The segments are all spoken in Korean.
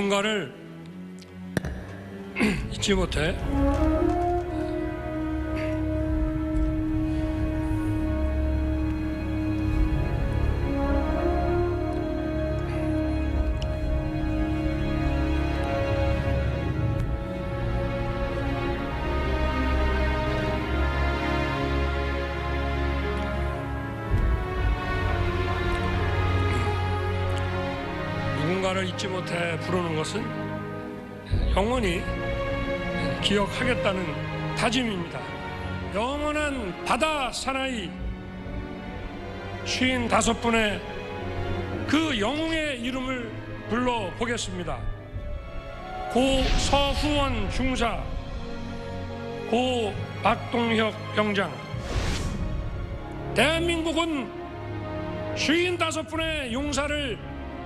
누군가를 잊지 못해 누군가를 잊지 못해 부르는 것은 영원히 기억하겠다는 다짐입니다. 영원한 바다 사나이 55분의 그 영웅의 이름을 불러보겠습니다. 고 서후원 중사, 고 박동혁 병장. 대한민국은 55분의 용사를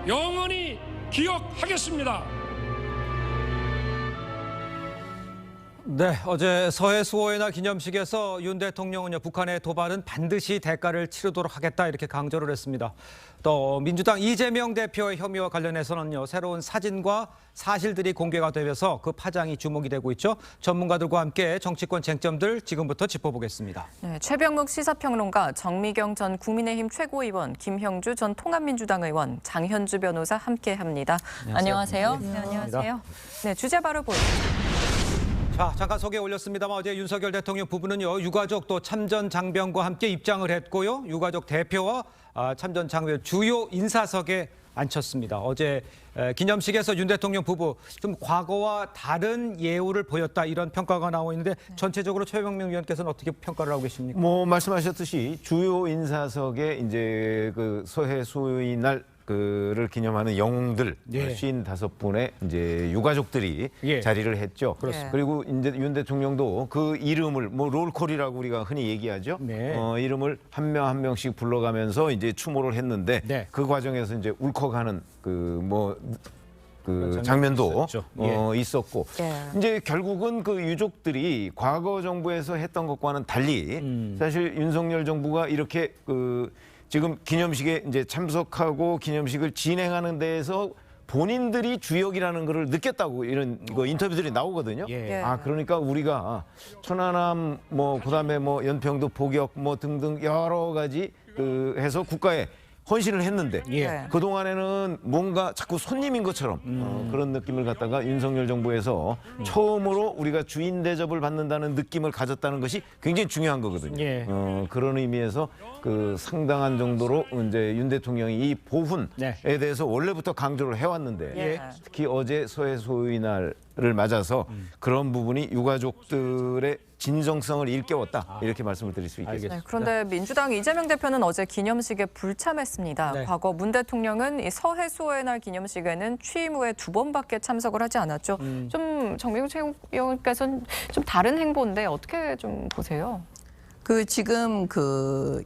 영원히 기억하겠습니다. 네, 어제 서해 수호의 날 기념식에서 윤 대통령은요, 북한의 도발은 반드시 대가를 치르도록 하겠다 이렇게 강조를 했습니다. 또 민주당 이재명 대표의 혐의와 관련해서는요, 새로운 사진과 사실들이 공개가 되면서 그 파장이 주목이 되고 있죠. 전문가들과 함께 정치권 쟁점들 지금부터 짚어보겠습니다. 네, 최병묵 시사평론가, 정미경 전 국민의힘 최고위원, 김형주 전 통합민주당 의원, 장현주 변호사 함께합니다. 안녕하세요. 네, 안녕하세요. 네, 주제 바로 보여주세요. 자, 잠깐 소개 올렸습니다만 어제 윤석열 대통령 부부는요, 유가족 또 참전 장병과 함께 입장을 했고요. 유가족 대표와 참전 장병 주요 인사석에 앉혔습니다. 어제 기념식에서 윤 대통령 부부 좀 과거와 다른 예우를 보였다 이런 평가가 나오고 있는데 전체적으로 최병명 위원께서는 어떻게 평가를 하고 계십니까? 뭐 말씀하셨듯이 주요 인사석에 이제 그 서해 수호의 날 그를 기념하는 영웅들 55분의 이제 유가족들이 자리를 했죠. 그렇습니다. 그리고 이제 윤 대통령도 그 이름을 뭐 롤콜이라고 우리가 흔히 얘기하죠. 이름을 한 명 한 명씩 불러가면서 이제 추모를 했는데 그 과정에서 이제 울컥하는 그 장면도 있었고 이제 결국은 그 유족들이 과거 정부에서 했던 것과는 달리 사실 윤석열 정부가 이렇게 지금 기념식에 이제 참석하고 기념식을 진행하는 데에서 본인들이 주역이라는 것을 느꼈다고 이런 인터뷰들이 나오거든요. 아, 그러니까 우리가 천안함 그다음에 연평도 포격 등등 여러 가지 해서 국가에 헌신을 했는데 그동안에는 뭔가 자꾸 손님인 것처럼 그런 느낌을 갖다가 윤석열 정부에서 처음으로 우리가 주인 대접을 받는다는 느낌을 가졌다는 것이 굉장히 중요한 거거든요. 그런 의미에서 그 상당한 정도로 이제 윤 대통령이 이 보훈에 대해서 원래부터 강조를 해왔는데 특히 어제 서해 수호의 날을 맞아서 그런 부분이 유가족들의 진정성을 일깨웠다 이렇게 말씀을 드릴 수 있겠습니다. 네, 그런데 민주당 이재명 대표는 어제 기념식에 불참했습니다. 과거 문 대통령은 이 서해 수호의 날 기념식에는 취임 후에 2번밖에 참석을 하지 않았죠. 좀 정미경 최고위원께서는 좀 다른 행보인데 어떻게 좀 보세요? 지금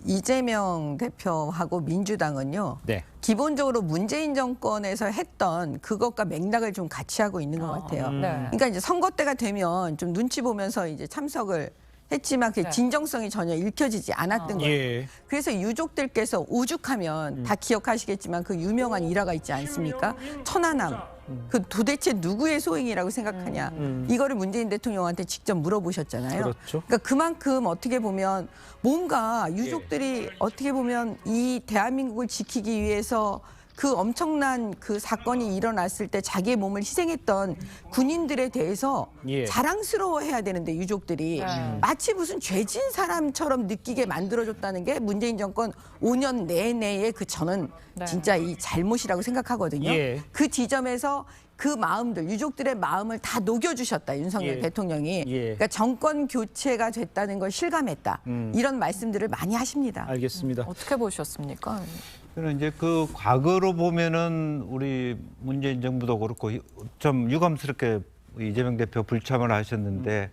이재명 대표하고 민주당은요. 기본적으로 문재인 정권에서 했던 그것과 맥락을 좀 같이 하고 있는 것 같아요. 그러니까 이제 선거 때가 되면 좀 눈치 보면서 이제 참석을 했지만 그 진정성이 전혀 읽혀지지 않았던 거예요. 그래서 유족들께서 오죽하면 다 기억하시겠지만 그 유명한 일화가 있지 않습니까? 천안함. 그 도대체 누구의 소행이라고 생각하냐. 이거를 문재인 대통령한테 직접 물어보셨잖아요. 그러니까 그만큼 어떻게 보면 뭔가 유족들이 어떻게 보면 이 대한민국을 지키기 위해서 그 엄청난 그 사건이 일어났을 때 자기의 몸을 희생했던 군인들에 대해서 자랑스러워해야 되는데 유족들이 마치 무슨 죄진 사람처럼 느끼게 만들어줬다는 게 문재인 정권 5년 내내의 저는 진짜 이 잘못이라고 생각하거든요. 그 지점에서 그 마음들, 유족들의 마음을 다 녹여주셨다, 윤석열 대통령이. 그러니까 정권 교체가 됐다는 걸 실감했다. 이런 말씀들을 많이 하십니다. 알겠습니다. 어떻게 보셨습니까? 저는 이제 그 과거로 보면은 우리 문재인 정부도 그렇고 좀 유감스럽게 이재명 대표 불참을 하셨는데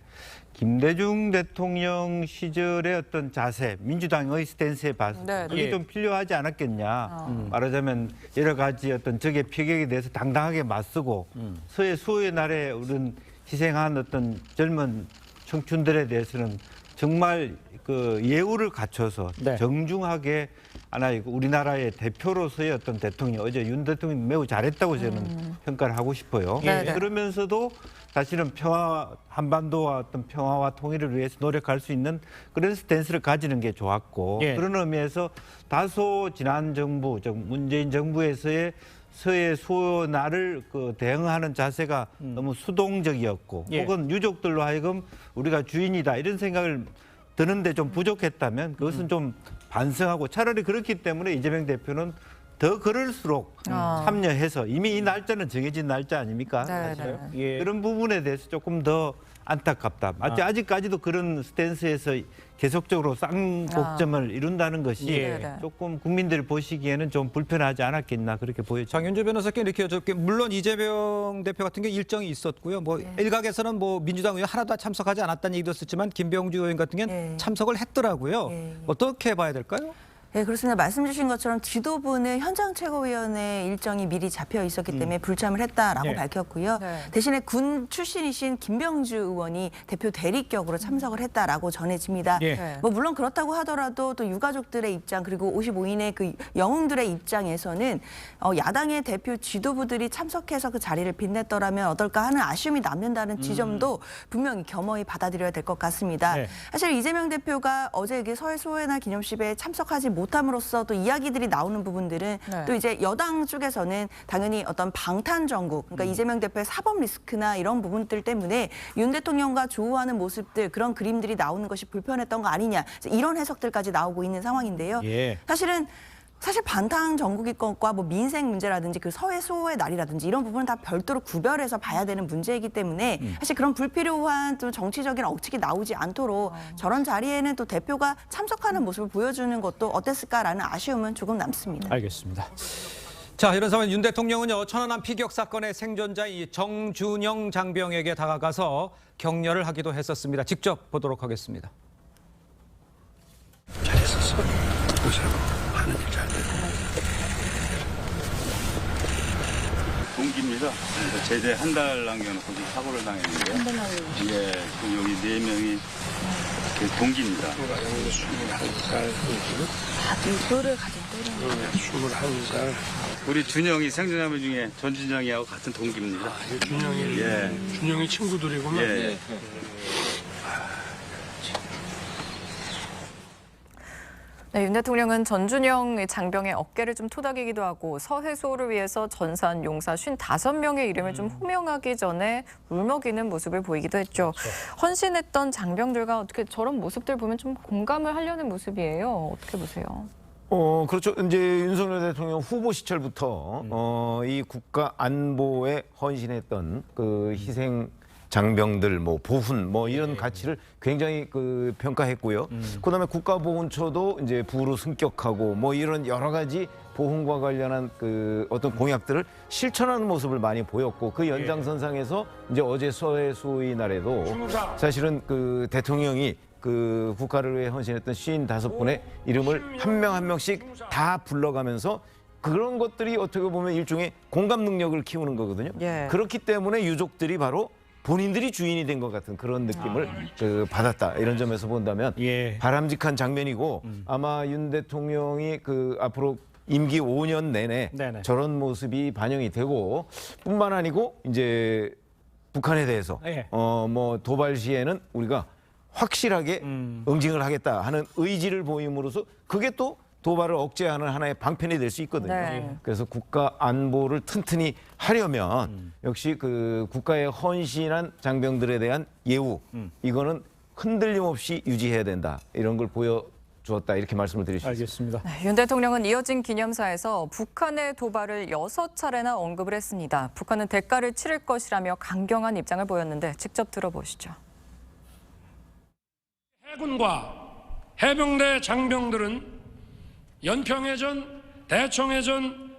김대중 대통령 시절의 어떤 자세, 민주당의 스탠스에 봐서 그게 좀 필요하지 않았겠냐. 말하자면 여러 가지 어떤 적의 피격에 대해서 당당하게 맞서고 서해 수호의 날에 우리는 희생한 어떤 젊은 청춘들에 대해서는 정말 그 예우를 갖춰서 정중하게 하나의 우리나라의 대표로서의 어떤 대통령, 어제 윤 대통령이 매우 잘했다고 저는 평가를 하고 싶어요. 네네. 그러면서도 사실은 한반도와 어떤 평화와 통일을 위해서 노력할 수 있는 그런 스탠스를 가지는 게 좋았고 예. 그런 의미에서 다소 지난 정부, 즉 문재인 정부에서의 서해 수호나를 대응하는 자세가 너무 수동적이었고 예. 혹은 유족들로 하여금 우리가 주인이다 이런 생각을 드는데 좀 부족했다면 그것은 좀 반성하고 차라리 그렇기 때문에 이재명 대표는 더 그럴수록 참여해서 이미 이 날짜는 정해진 날짜 아닙니까? 네, 사실? 네. 예. 그런 부분에 대해서 조금 더 안타깝다. 아직까지도 그런 스탠스에서 계속적으로 쌍곡점을 이룬다는 것이 예. 조금 국민들 보시기에는 좀 불편하지 않았겠나 그렇게 보여집니다. 장윤주 변호사께 이렇게 여쭤볼게요. 물론 이재명 대표 같은 경우 일정이 있었고요. 뭐 일각에서는 뭐 민주당 의원 하나도 참석하지 않았다는 얘기도 했었지만 김병주 의원 같은 경우는 참석을 했더라고요. 어떻게 봐야 될까요? 네, 그렇습니다. 말씀 주신 것처럼 지도부는 현장 최고위원회 일정이 미리 잡혀 있었기 때문에 불참을 했다라고 밝혔고요. 네. 대신에 군 출신이신 김병주 의원이 대표 대리격으로 참석을 했다라고 전해집니다. 예. 뭐 물론 그렇다고 하더라도 또 유가족들의 입장 그리고 55인의 그 영웅들의 입장에서는 야당의 대표 지도부들이 참석해서 그 자리를 빛냈더라면 어떨까 하는 아쉬움이 남는다는 지점도 분명히 겸허히 받아들여야 될 것 같습니다. 네. 사실 이재명 대표가 어제 이게 서해 수호의 기념식에 참석하지 못함으로써 또 이야기들이 나오는 부분들은 네. 또 이제 여당 쪽에서는 당연히 어떤 방탄 정국, 그러니까 이재명 대표의 사법 리스크나 이런 부분들 때문에 윤 대통령과 조우하는 모습들 그런 그림들이 나오는 것이 불편했던 거 아니냐 이런 해석들까지 나오고 있는 상황인데요. 예. 사실 반탕 정국의 것과 뭐 민생 문제라든지 그 서해 수호의 날이라든지 이런 부분은 다 별도로 구별해서 봐야 되는 문제이기 때문에 사실 그런 불필요한 또 정치적인 억측이 나오지 않도록 저런 자리에는 또 대표가 참석하는 모습을 보여주는 것도 어땠을까라는 아쉬움은 조금 남습니다. 알겠습니다. 자, 이런 상황 윤 대통령은요 천안함 피격 사건의 생존자인 정준영 장병에게 다가가서 격려를 하기도 했었습니다. 직접 보도록 하겠습니다. 잘했었어. 보세요. 하는 일 잘 되고. 동기입니다. 제대 한 달 남겨놓고 지금 사고를 당했는데요. 이게 여기 4명이 동기입니다. 누가 영도 21살 뼈를 가진 또래. 21살. 우리 준영이 생존자분 중에 전준영이하고 같은 동기입니다. 준영이. 예. 준영이 친구들이구나. 예. 네, 윤 대통령은 전준영 장병의 어깨를 좀 토닥이기도 하고 서해 수호를 위해서 전사한 용사 55명의 이름을 좀 호명하기 전에 울먹이는 모습을 보이기도 했죠. 헌신했던 장병들과 어떻게 저런 모습들 보면 좀 공감을 하려는 모습이에요. 어떻게 보세요? 그렇죠. 이제 윤석열 대통령 후보 시절부터 이 국가 안보에 헌신했던 그 희생 장병들, 뭐 보훈, 뭐 이런 가치를 굉장히 평가했고요. 그다음에 국가보훈처도 이제 부로 승격하고 뭐 이런 여러 가지 보훈과 관련한 어떤 공약들을 실천하는 모습을 많이 보였고 그 연장선상에서 이제 어제 서해 수호의 날에도 사실은 대통령이 국가를 위해 헌신했던 55분의 이름을 한 명 한 명씩 다 불러가면서 그런 것들이 어떻게 보면 일종의 공감 능력을 키우는 거거든요. 예. 그렇기 때문에 유족들이 바로 본인들이 주인이 된 것 같은 그런 느낌을 받았다. 이런 점에서 본다면 바람직한 장면이고 아마 윤 대통령이 앞으로 임기 5년 내내 네네. 저런 모습이 반영이 되고 뿐만 아니고 이제 북한에 대해서 뭐 도발 시에는 우리가 확실하게 응징을 하겠다 하는 의지를 보임으로써 그게 또 도발을 억제하는 하나의 방편이 될 수 있거든요. 네. 그래서 국가 안보를 튼튼히 하려면 역시 국가에 헌신한 장병들에 대한 예우 이거는 흔들림 없이 유지해야 된다. 이런 걸 보여주었다. 이렇게 말씀을 드릴 수 있습니다. 알겠습니다. 윤 대통령은 이어진 기념사에서 북한의 도발을 6차례나 언급을 했습니다. 북한은 대가를 치를 것이라며 강경한 입장을 보였는데 직접 들어보시죠. 해군과 해병대 장병들은 연평해전, 대청해전,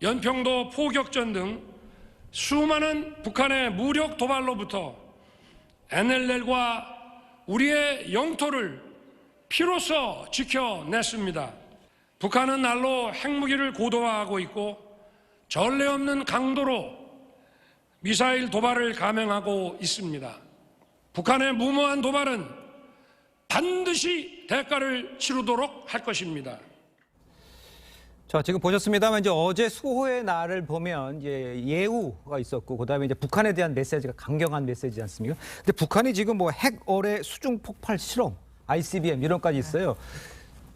연평도 포격전 등 수많은 북한의 무력 도발로부터 NLL과 우리의 영토를 피로써 지켜냈습니다. 북한은 날로 핵무기를 고도화하고 있고 전례 없는 강도로 미사일 도발을 감행하고 있습니다. 북한의 무모한 도발은 반드시 대가를 치르도록 할 것입니다. 자, 지금 보셨습니다만 이제 어제 수호의 날을 보면 이제 예우가 있었고 그다음에 이제 북한에 대한 메시지가 강경한 메시지 않습니까? 근데 북한이 지금 뭐 핵어뢰 수중 폭발 실험, ICBM 이런까지 있어요.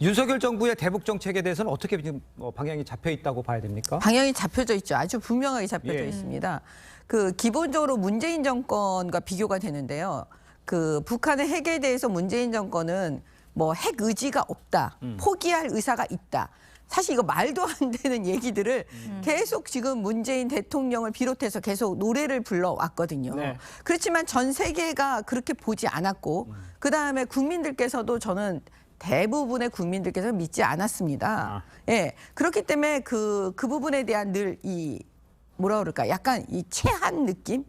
윤석열 정부의 대북 정책에 대해서는 어떻게 지금 방향이 잡혀 있다고 봐야 됩니까? 방향이 잡혀져 있죠. 아주 분명하게 잡혀져 있습니다. 그 기본적으로 문재인 정권과 비교가 되는데요. 그 북한의 핵에 대해서 문재인 정권은 뭐 핵 의지가 없다, 포기할 의사가 있다. 사실 이거 말도 안 되는 얘기들을 계속 지금 문재인 대통령을 비롯해서 계속 노래를 불러왔거든요. 네. 그렇지만 전 세계가 그렇게 보지 않았고 그다음에 국민들께서도 저는 대부분의 국민들께서 믿지 않았습니다. 예. 그렇기 때문에 그 부분에 대한 늘 이 뭐라 그럴까 약간 이 체한 느낌?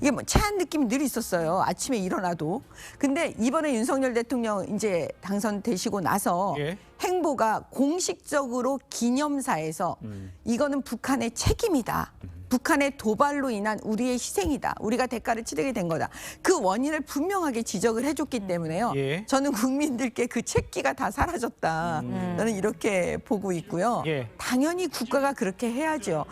이게 뭐 체한 느낌이 늘 있었어요. 아침에 일어나도. 근데 이번에 윤석열 대통령 이제 당선되시고 나서 행보가 공식적으로 기념사에서 이거는 북한의 책임이다. 북한의 도발로 인한 우리의 희생이다. 우리가 대가를 치르게 된 거다. 그 원인을 분명하게 지적을 해줬기 때문에요. 저는 국민들께 그 책기가 다 사라졌다. 저는 이렇게 보고 있고요. 당연히 국가가 그렇게 해야죠.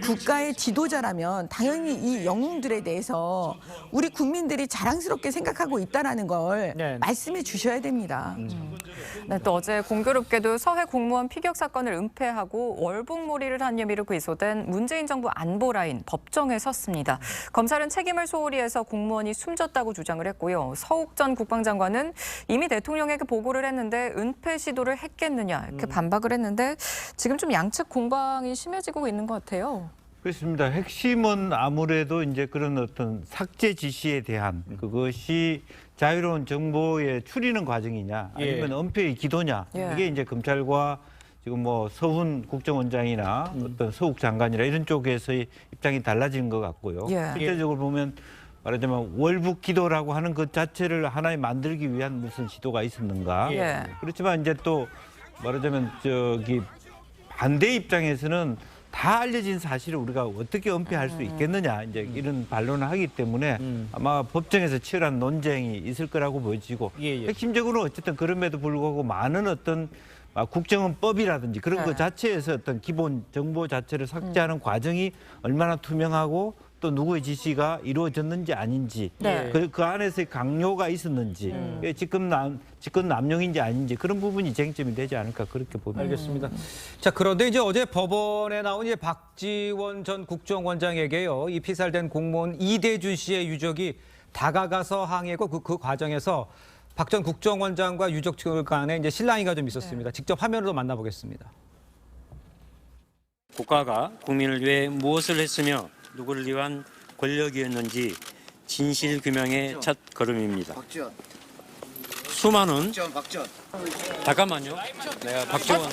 국가의 지도자라면 당연히 이 영웅들에 대해서 우리 국민들이 자랑스럽게 생각하고 있다는 걸 말씀해 주셔야 됩니다. 네, 또 어제 공교롭게도 서해 공무원 피격 사건을 은폐하고 월북몰이를 한 혐의로 기소된 문재인 정부 안보라인 법정에 섰습니다. 검찰은 책임을 소홀히 해서 공무원이 숨졌다고 주장을 했고요. 서욱 전 국방장관은 이미 대통령에게 보고를 했는데 은폐 시도를 했겠느냐 이렇게 반박을 했는데 지금 좀 양측 공방이 심해지고 있는 것 같아요. 그렇습니다. 핵심은 아무래도 이제 그런 어떤 삭제 지시에 대한 그것이 자유로운 정보의 추리는 과정이냐 아니면 은폐의 기도냐 이게 이제 검찰과 지금 뭐 서훈 국정원장이나 어떤 서욱 장관이나 이런 쪽에서의 입장이 달라진 것 같고요. 실제적으로 보면 말하자면 월북 기도라고 하는 것 자체를 하나의 만들기 위한 무슨 시도가 있었는가. 그렇지만 이제 또 말하자면 저기 반대 입장에서는 다 알려진 사실을 우리가 어떻게 은폐할 수 있겠느냐 이제 이런 반론을 하기 때문에 아마 법정에서 치열한 논쟁이 있을 거라고 보여지고 핵심적으로 어쨌든 그럼에도 불구하고 많은 어떤 국정원법이라든지 그런 것 자체에서 어떤 기본 정보 자체를 삭제하는 과정이 얼마나 투명하고 또 누구의 지시가 이루어졌는지 아닌지 그 안에서의 강요가 있었는지 직권 남용인지 아닌지 그런 부분이 쟁점이 되지 않을까 그렇게 봅니다. 알겠습니다. 자, 그런데 이제 어제 법원에 나온 이제 박지원 전 국정원장에게요. 이 피살된 공무원 이대준 씨의 유족이 다가가서 항의했고 그 과정에서 박 전 국정원장과 유족 측 간에 이제 실랑이가 좀 있었습니다. 직접 화면으로 만나보겠습니다. 국가가 국민을 위해 무엇을 했으며 누구를 위한 권력이었는지 진실 규명의 첫 걸음입니다. 수많은 잠깐만요. 내가 박지원.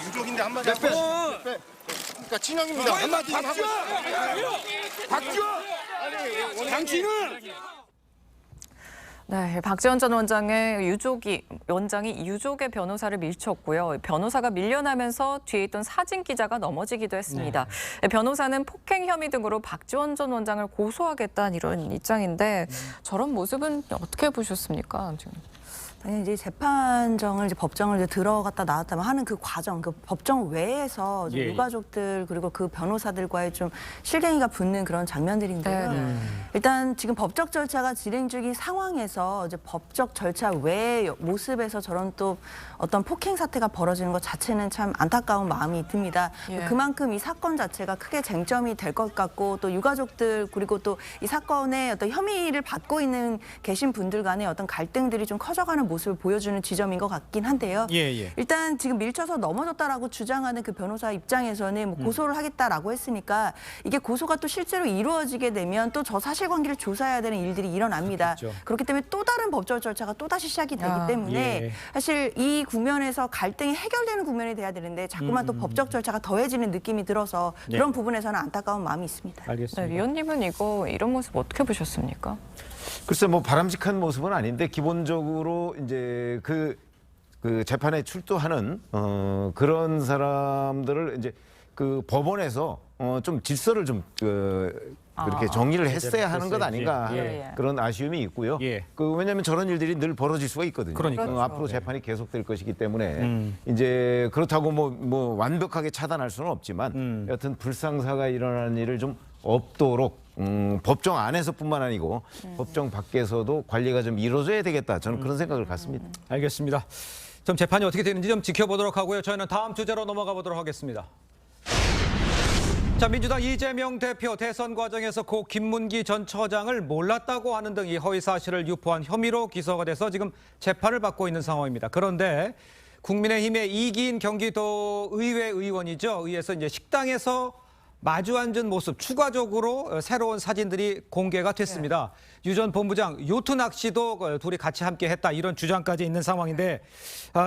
유족인데 한마디 하고 그러니까 친형입니다. 한마디 하고 박지원 당신은 네, 박지원 전 원장의 원장이 유족의 변호사를 밀쳤고요. 변호사가 밀려나면서 뒤에 있던 사진 기자가 넘어지기도 했습니다. 변호사는 폭행 혐의 등으로 박지원 전 원장을 고소하겠다는 이런 입장인데 저런 모습은 어떻게 보셨습니까? 지금? 아니 이제 재판정을 이제 법정을 이제 들어갔다 나왔다면 하는 그 과정, 그 법정 외에서 유가족들 그리고 그 변호사들과의 좀 실갱이가 붙는 그런 장면들인데요. 일단 지금 법적 절차가 진행 중인 상황에서 이제 법적 절차 외의 모습에서 저런 또 어떤 폭행 사태가 벌어지는 것 자체는 참 안타까운 마음이 듭니다. 그만큼 이 사건 자체가 크게 쟁점이 될 것 같고 또 유가족들 그리고 또 이 사건의 어떤 혐의를 받고 계신 분들 간의 어떤 갈등들이 좀 커져가는 모습을 보여주는 지점인 것 같긴 한데요. 일단 지금 밀쳐서 넘어졌다라고 주장하는 그 변호사 입장에서는 뭐 고소를 하겠다라고 했으니까 이게 고소가 또 실제로 이루어지게 되면 또 저 사실관계를 조사해야 되는 일들이 일어납니다. 그렇기 때문에 또 다른 법적 절차가 또 다시 시작이 되기 때문에 사실 이 국면에서 갈등이 해결되는 국면이 돼야 되는데 자꾸만 또 법적 절차가 더해지는 느낌이 들어서 그런 부분에서는 안타까운 마음이 있습니다. 알겠습니다. 네, 위원님은 이런 모습 어떻게 보셨습니까? 글쎄 뭐 바람직한 모습은 아닌데 기본적으로 이제 그 재판에 출두하는 그런 사람들을 이제 그 법원에서 좀 질서를 좀 그렇게 정리를 했어야 하는 것 아닌가 하는 예. 그런 아쉬움이 있고요. 예. 왜냐하면 저런 일들이 늘 벌어질 수가 있거든요. 그러니까요. 그렇죠. 앞으로 재판이 계속될 것이기 때문에 이제 그렇다고 뭐 완벽하게 차단할 수는 없지만 여튼 불상사가 일어나는 일을 좀 없도록 법정 안에서뿐만 아니고 법정 밖에서도 관리가 좀 이루어져야 되겠다. 저는 그런 생각을 갖습니다. 알겠습니다. 좀 재판이 어떻게 되는지 좀 지켜보도록 하고요. 저희는 다음 주제로 넘어가 보도록 하겠습니다. 자, 민주당 이재명 대표 대선 과정에서 고 김문기 전 처장을 몰랐다고 하는 등 이 허위 사실을 유포한 혐의로 기소가 돼서 지금 재판을 받고 있는 상황입니다. 그런데 국민의힘의 이기인 경기도 의회 의원이죠. 의회에서 이제 식당에서 마주 앉은 모습 추가적으로 새로운 사진들이 공개가 됐습니다. 유 전 본부장 요트 낚시도 둘이 같이 함께 했다 이런 주장까지 있는 상황인데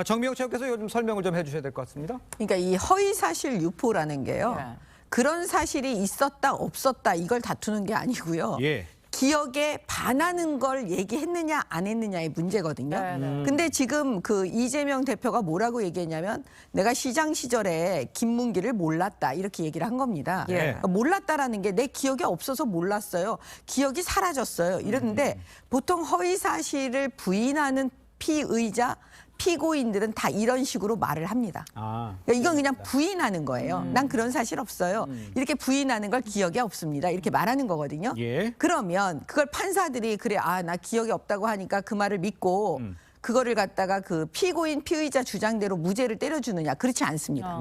정미영 최고께서 요즘 설명을 좀 해주셔야 될 것 같습니다. 그러니까 이 허위 사실 유포라는 게요. 그런 사실이 있었다 없었다 이걸 다투는 게 아니고요. 예. 기억에 반하는 걸 얘기했느냐 안 했느냐의 문제거든요. 근데 지금 그 이재명 대표가 뭐라고 얘기했냐면 내가 시장 시절에 김문기를 몰랐다 이렇게 얘기를 한 겁니다. 그러니까 몰랐다라는 게 내 기억이 없어서 몰랐어요. 기억이 사라졌어요. 이러는데 보통 허위 사실을 부인하는 피의자 피고인들은 다 이런 식으로 말을 합니다. 그러니까 이건 그냥 부인하는 거예요. 난 그런 사실 없어요. 이렇게 부인하는 걸 기억이 없습니다. 이렇게 말하는 거거든요. 예. 그러면 그걸 판사들이 그래 나 기억이 없다고 하니까 그 말을 믿고 그거를 갖다가 그 피고인 피의자 주장대로 무죄를 때려주느냐 그렇지 않습니다.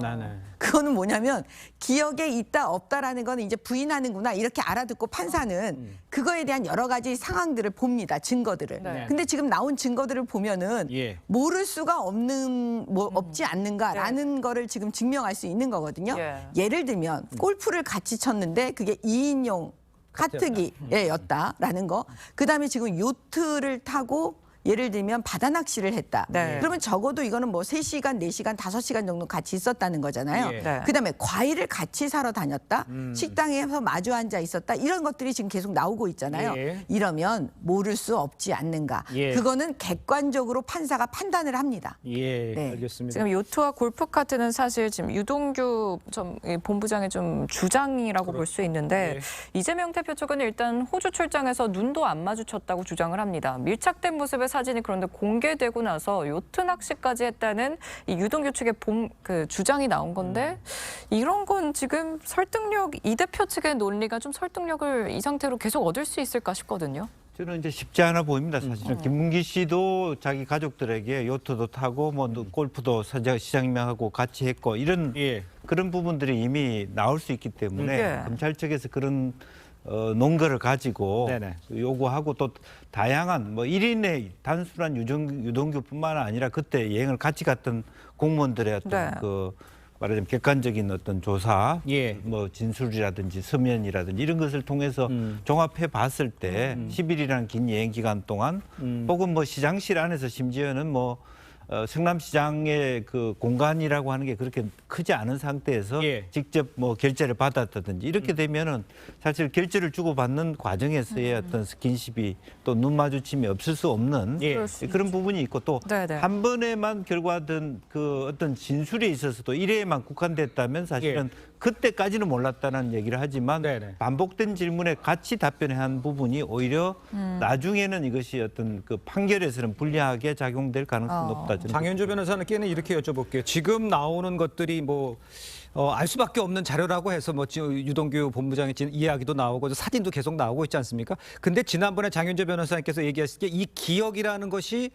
그거는 뭐냐면 기억에 있다 없다라는 거는 이제 부인하는구나 이렇게 알아듣고 판사는 그거에 대한 여러 가지 상황들을 봅니다. 증거들을. 근데 지금 나온 증거들을 보면은 모를 수가 없지 않는가라는 거를 지금 증명할 수 있는 거거든요. 예를 들면 골프를 같이 쳤는데 그게 2인용 카트기였다라는 거. 그다음에 지금 요트를 타고 예를 들면 바다 낚시를 했다. 그러면 적어도 이거는 뭐 3시간, 4시간, 5시간 정도 같이 있었다는 거잖아요. 그다음에 과일을 같이 사러 다녔다. 식당에서 마주 앉아 있었다. 이런 것들이 지금 계속 나오고 있잖아요. 이러면 모를 수 없지 않는가. 그거는 객관적으로 판사가 판단을 합니다. 알겠습니다. 지금 요트와 골프카트는 사실 지금 유동규 본부장의 좀 주장이라고 볼 수 있는데 이재명 대표 측은 일단 호주 출장에서 눈도 안 마주쳤다고 주장을 합니다. 밀착된 모습의 사진이 그런데 공개되고 나서 요트 낚시까지 했다는 이 유동규 측의 그 주장이 나온 건데 이런 건 지금 이 대표 측의 논리가 좀 설득력을 이 상태로 계속 얻을 수 있을까 싶거든요. 저는 이제 쉽지 않아 보입니다. 사실은 김문기 씨도 자기 가족들에게 요트도 타고 뭐 골프도 시장님하고 같이 했고 이런 그런 부분들이 이미 나올 수 있기 때문에 검찰 측에서 그런 논거를 가지고 요구하고 또 다양한 뭐 1인의 단순한 유동규뿐만 아니라 그때 여행을 같이 갔던 공무원들의 어떤 그 말하자면 객관적인 어떤 조사, 뭐 진술이라든지 서면이라든지 이런 것을 통해서 종합해 봤을 때 10일이라는 긴 여행 기간 동안 혹은 뭐 시장실 안에서 심지어는 뭐 성남시장의 그 공간이라고 하는 게 그렇게 크지 않은 상태에서 직접 뭐 결제를 받았다든지 이렇게 되면은 사실 결제를 주고받는 과정에서의 어떤 스킨십이 또 눈 마주침이 없을 수 없는 그런 부분이 있고 또 한 번에만 결과된 그 어떤 진술에 있어서도 일회에만 국한됐다면 사실은 그때까지는 몰랐다는 얘기를 하지만 반복된 질문에 같이 답변한 부분이 오히려 나중에는 이것이 어떤 그 판결에서는 불리하게 작용될 가능성이 높다. 장현주 변호사님께는 이렇게 여쭤볼게요. 지금 나오는 것들이 뭐 알 수밖에 없는 자료라고 해서 뭐 유동규 본부장의 이야기도 나오고 사진도 계속 나오고 있지 않습니까? 근데 지난번에 장현주 변호사님께서 얘기했을 때 이 기억이라는 것이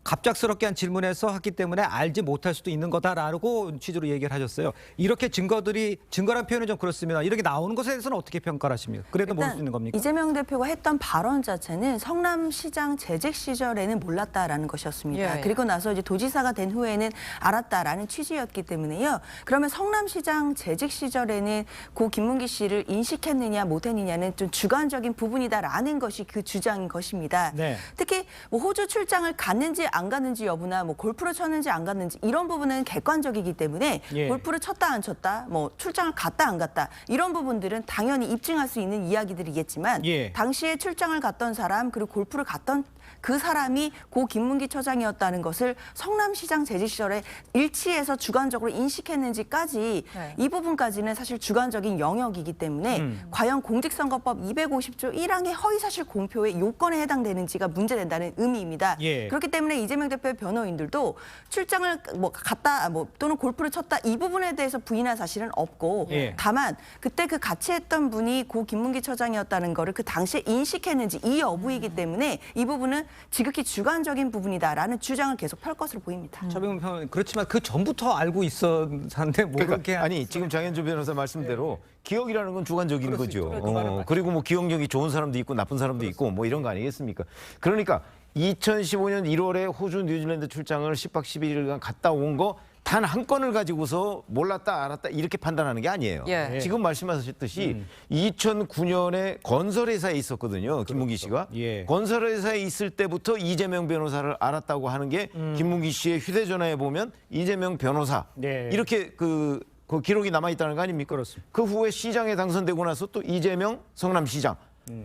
갑작스럽게 한 질문에서 했기 때문에 알지 못할 수도 있는 거다라고 취지로 얘기를 하셨어요. 이렇게 증거란 표현은 좀 그렇습니다. 이렇게 나오는 것에 대해서는 어떻게 평가를 하십니까? 그래도 모를 수 있는 겁니까? 이재명 대표가 했던 발언 자체는 성남시장 재직 시절에는 몰랐다라는 것이었습니다. 그리고 나서 이제 도지사가 된 후에는 알았다라는 취지였기 때문에요. 그러면 성남시장 재직 시절에는 고 김문기 씨를 인식했느냐 못했느냐는 좀 주관적인 부분이다라는 것이 그 주장인 것입니다. 특히 뭐 호주 출장을 갔는지 안 갔는지 여부나 뭐 골프를 쳤는지 안 갔는지 이런 부분은 객관적이기 때문에 예. 골프를 쳤다 안 쳤다, 뭐 출장을 갔다 안 갔다 이런 부분들은 당연히 입증할 수 있는 이야기들이겠지만 예. 당시에 출장을 갔던 사람 그리고 골프를 갔던 그 사람이 고 김문기 처장이었다는 것을 성남시장 재직 시절에 일치해서 주관적으로 인식했는지까지 네. 이 부분까지는 사실 주관적인 영역이기 때문에 과연 공직선거법 250조 1항의 허위사실 공표의 요건에 해당되는지가 문제된다는 의미입니다. 예. 그렇기 때문에 이재명 대표의 변호인들도 출장을 뭐 갔다 또는 골프를 쳤다 이 부분에 대해서 부인한 사실은 없고 예. 다만 그때 그 같이 했던 분이 고 김문기 처장이었다는 거를 그 당시에 인식했는지 이 여부이기 때문에 이 부분은 지극히 주관적인 부분이다라는 주장을 계속 펼 것으로 보입니다. 차병문 평론 그렇지만 그 전부터 알고 있었는데 뭐 그러니까 그렇게 아니 지금 장현주 변호사 말씀대로 기억이라는 건 주관적인 거죠. 그렇죠. 그리고 뭐 기억력이 좋은 사람도 있고 나쁜 사람도 있고 뭐 이런 거 아니겠습니까? 그러니까 2015년 1월에 호주 뉴질랜드 출장을 10박 11일간 갔다 온 거 단 한 건을 가지고서 몰랐다 알았다 이렇게 판단하는 게 아니에요. 예. 지금 말씀하셨듯이 2009년에 건설회사에 있었거든요. 김문기 씨가. 예. 건설회사에 있을 때부터 이재명 변호사를 알았다고 하는 게 김문기 씨의 휴대전화에 보면 이재명 변호사 네. 이렇게 그 기록이 남아있다는 거 아닙니까? 그렇습니다. 그 후에 시장에 당선되고 나서 또 이재명 성남시장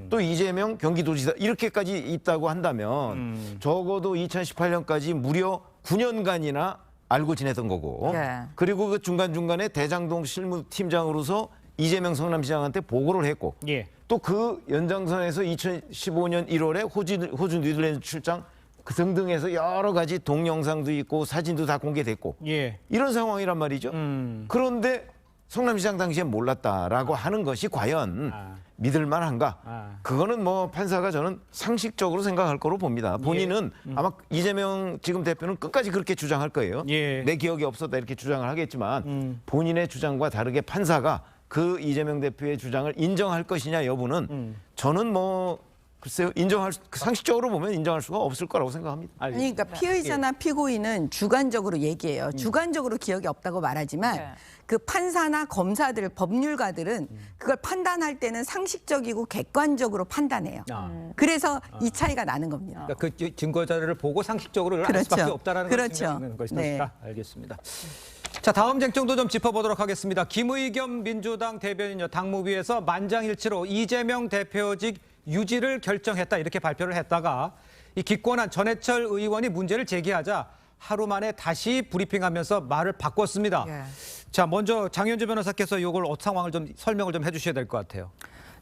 또 이재명 경기도지사 이렇게까지 있다고 한다면 적어도 2018년까지 무려 9년간이나 알고 지냈던 거고 예. 그리고 그 중간중간에 대장동 실무팀장으로서 이재명 성남시장한테 보고를 했고 예. 또 그 연장선에서 2015년 1월에 호주 뉴질랜드 출장 그 등등해서 여러 가지 동영상도 있고 사진도 다 공개됐고 예. 이런 상황이란 말이죠. 그런데 성남시장 당시에 몰랐다라고 하는 것이 과연 믿을 만한가? 그거는 뭐 판사가 저는 상식적으로 생각할 거로 봅니다. 본인은 아마 이재명 지금 대표는 끝까지 그렇게 주장할 거예요. 예. 내 기억이 없었다 이렇게 주장을 하겠지만 본인의 주장과 다르게 판사가 그 이재명 대표의 주장을 인정할 것이냐 여부는 저는 뭐 글쎄요 상식적으로 보면 인정할 수가 없을 거라고 생각합니다. 그러니까 피의자나 피고인은 주관적으로 얘기해요. 주관적으로 기억이 없다고 말하지만 네. 그 판사나 검사들, 법률가들은 그걸 판단할 때는 상식적이고 객관적으로 판단해요. 그래서 이 차이가 나는 겁니다. 그러니까 그 증거 자료를 보고 상식적으로 알 그렇죠. 수밖에 없다라는 그렇죠. 걸 증명하는 것이다. 네. 알겠습니다. 자, 다음 쟁점도 좀 짚어보도록 하겠습니다. 김의겸 민주당 대변인요 당무위에서 만장일치로 이재명 대표직 유지를 결정했다 이렇게 발표를 했다가 이 기권한 전해철 의원이 문제를 제기하자 하루 만에 다시 브리핑하면서 말을 바꿨습니다. 예. 자, 먼저 장현주 변호사께서 이걸 상황을 좀 설명을 좀 해주셔야 될 것 같아요.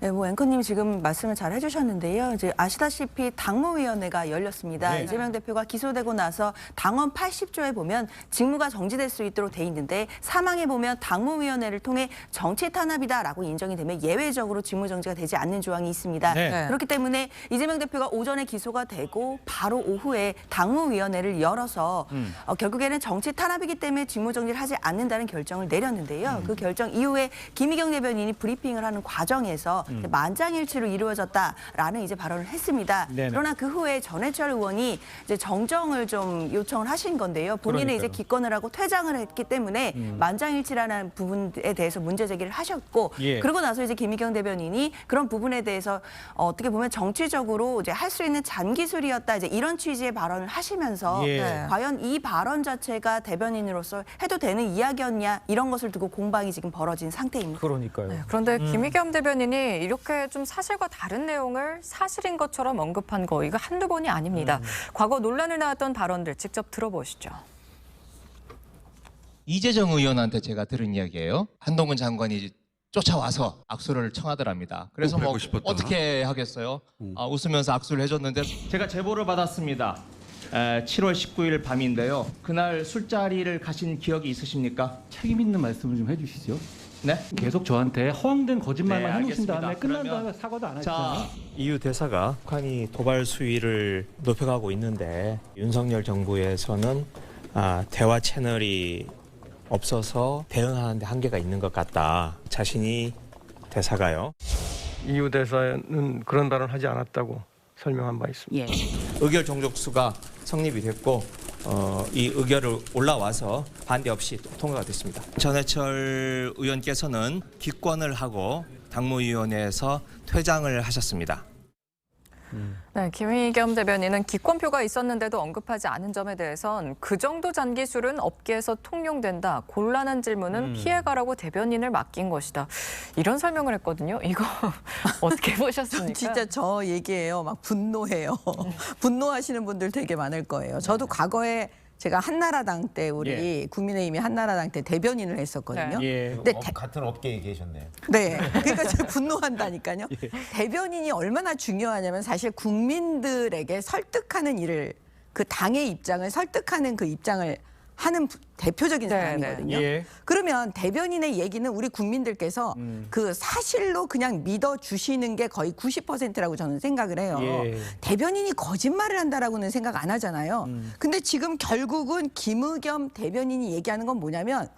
네, 뭐 앵커님 지금 말씀을 잘 해주셨는데요. 이제 아시다시피 당무위원회가 열렸습니다. 네. 이재명 대표가 기소되고 나서 당원 80조에 보면 직무가 정지될 수 있도록 돼 있는데 사망에 보면 당무위원회를 통해 정치 탄압이다라고 인정이 되면 예외적으로 직무 정지가 되지 않는 조항이 있습니다. 네. 그렇기 때문에 이재명 대표가 오전에 기소가 되고 바로 오후에 당무위원회를 열어서 결국에는 정치 탄압이기 때문에 직무 정지를 하지 않는다는 결정을 내렸는데요. 그 결정 이후에 김의겸 대변인이 브리핑을 하는 과정에서 만장일치로 이루어졌다라는 이제 발언을 했습니다. 네네. 그러나 그 후에 전해철 의원이 이제 정정을 좀 요청을 하신 건데요. 본인은 이제 그러니까요. 기권을 하고 퇴장을 했기 때문에 만장일치라는 부분에 대해서 문제 제기를 하셨고 예. 그러고 나서 이제 김의겸 대변인이 그런 부분에 대해서 어떻게 보면 정치적으로 이제 할 수 있는 잔기술이었다 이제 이런 취지의 발언을 하시면서 예. 과연 이 발언 자체가 대변인으로서 해도 되는 이야기였냐 이런 것을 두고 공방이 지금 벌어진 상태입니다. 그러니까요. 네, 그런데 김의겸 대변인이 이렇게 좀 사실과 다른 내용을 사실인 것처럼 언급한 거 이거 한두 번이 아닙니다. 과거 논란을 낳았던 발언들 직접 들어보시죠. 이재정 의원한테 제가 들은 이야기예요. 한동훈 장관이 쫓아와서 악수를 청하더랍니다. 그래서 뭐 어떻게 하겠어요? 웃으면서 악수를 해줬는데 제가 제보를 받았습니다. 7월 19일 밤인데요. 그날 술자리를 가신 기억이 있으십니까? 책임 있는 말씀을 좀 해주시죠. 네? 계속 저한테 허황된 거짓말만 네, 해놓으신 다음에 알겠습니다. 끝난 그러면 다음에 사과도 안 하시잖아요. 이유 대사가 북한이 도발 수위를 높여가고 있는데 윤석열 정부에서는 대화 채널이 없어서 대응하는데 한계가 있는 것 같다. 자신이 대사가요. 이유 대사는 그런 발언을 하지 않았다고 설명한 바 있습니다. 예. 의결 종족수가 성립이 됐고 이 의결을 올라와서 반대 없이 통과가 됐습니다. 전해철 의원께서는 기권을 하고 당무위원회에서 퇴장을 하셨습니다. 네, 김의겸 대변인은 기권표가 있었는데도 언급하지 않은 점에 대해선 그 정도 잔기술은 업계에서 통용된다. 곤란한 질문은 피해가라고 대변인을 맡긴 것이다. 이런 설명을 했거든요. 이거 어떻게 보셨습니까? 진짜 저 얘기예요. 막 분노해요. 분노하시는 분들 되게 많을 거예요. 저도 과거에 제가 한나라당 때 우리 국민의힘이 한나라당 때 대변인을 했었거든요. 근데 같은 업계에 계셨네요. 네, 그러니까 제가 분노한다니까요. 대변인이 얼마나 중요하냐면 사실 국민들에게 설득하는 일을 그 당의 입장을 설득하는 그 입장을 하는 대표적인 사람이거든요. 그러면 대변인의 얘기는 우리 국민들께서 그 사실로 그냥 믿어주시는 게 거의 90%라고 저는 생각을 해요. 대변인이 거짓말을 한다라고는 생각 안 하잖아요. 근데 지금 결국은 김의겸 대변인이 얘기하는 건 뭐냐면